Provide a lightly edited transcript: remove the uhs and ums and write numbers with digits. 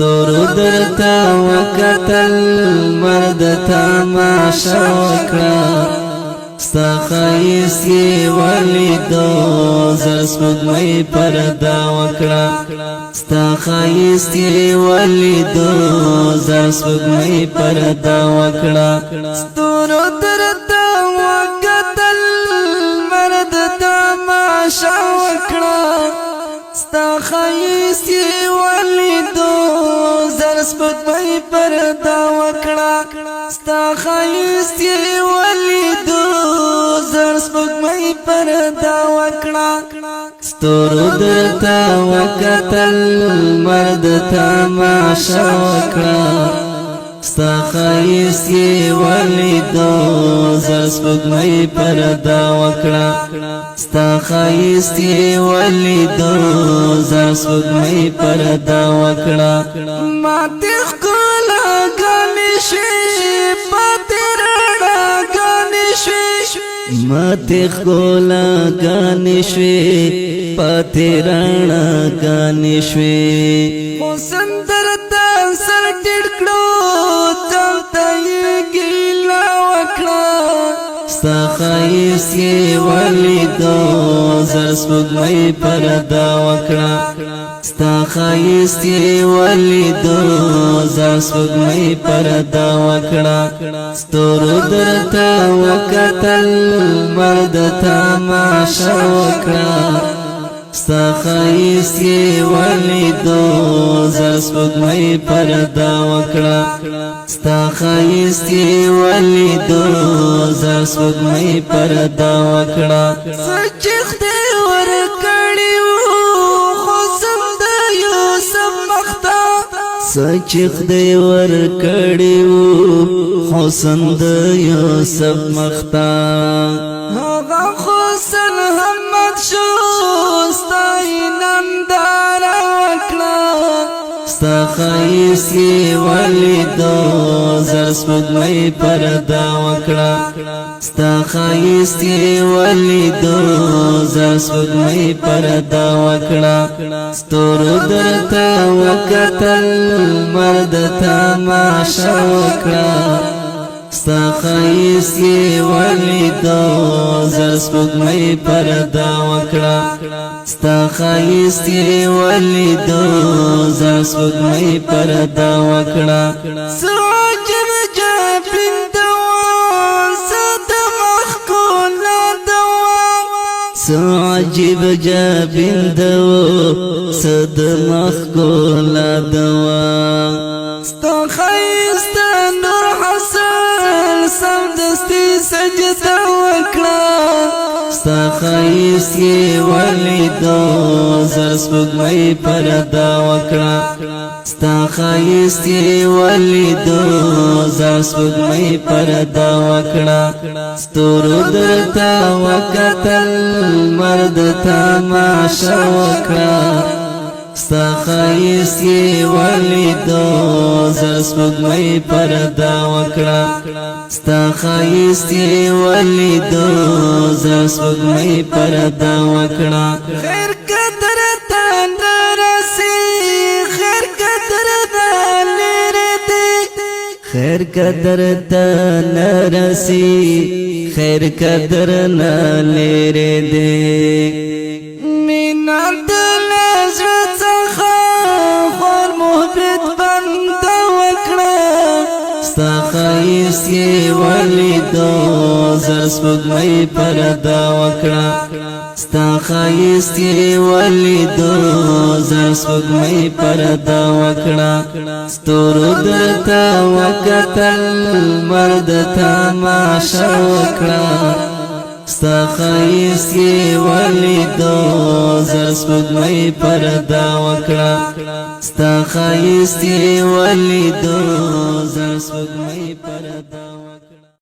ستورو درتا وکتل مرد تماشا وکړه ستا خایست یې ولیدو زر سپوږمۍ پرده وکړه ستا خایست یې ولیدو زر سپوږمۍ پرده وکړه ستورو درته وکتل مرد تماشا وکړه ستا خایست یې ولیدو زر سپوږمۍ پرده وکړه ستا خایست یې ولیدو زر سپوږمۍ پرده وکړه ستورو درته وکتل مرد تماشا وکړه ستا خایست یې ولیدو زر سپوږمۍ پرده وکړه ستا خایست یې ولیدو زر سپوږمۍ پرده وکړه ماته ښکلاګانې شوې پاتې رڼاګانې شوې ماته ښکلاګانې شوې پاتې رڼاګانې شوې حسن درته سر ټیټ کړو ځانته یې ګیله وکړه ستا خایست یې ولیدو زر سپوږمۍ پرده وکړه ستا خایست یې ولیدو زر سپوږمۍ پرده وکړه ستورو درته وکتل مرد تماشا وکړه ستا خایست یې ولیدو زر سپوږمۍ پرده وکړه ستا خایست یې ولیدو زر سپوږمۍ پرده وکړه سچ خدای ورکړی وو حسن د یوسف مخته سچ خدای ورکړی وو حسن د یوسف مخته هغه حسن محمد شو ستا ننداره وکړه ستا خایست یې ولیدو زر سپوږمۍ پرده وکړه ستا خایست یې ولیدو زر سپوږمۍ پرده وکړه ستورو درته وکتل مرد تماشا وکړه ستا خایست یې ولیدو زر سپوږمۍ پرده وکړه ستا خایست یې ولیدو زر سپوږمۍ پرده وکړه سراجب جابین دوا سد مخکولا دوا سعجب جابین دوا سد مخکولا دوا ستا خایست نور حسن سمدستی سجده وکړه ستا خایست یې ولیدو زر سپوږمۍ پرده وکړه ستا خایست یې ولیدو زر سپوږمۍ پرده وکړه ستورو درته وکتل مرد تماشا وکړه ستا خایست یې ولیدو زر سپوږمۍ پرده وکړه ستا خایست یې ولیدو زر سپوږمۍ پرده وکړه خیر قدر تان رسی خیر قدر تان لري خیر قدر ته نرسی خیر قدر نه لري دې مینا دل زړه څخه خور محبت بند وکړه ستا خایست یې ولیدو زر سپوږمۍ پرده وکړه ستا خایست یې ولیدو زر سپوږمۍ پرده وکړه ستورو درته وکتل مرد تماشا وکړه ستا خایست یې ولیدو زر سپوږمۍ پرده وکړه ستا خایست یې ولیدو زر سپوږمۍ پرده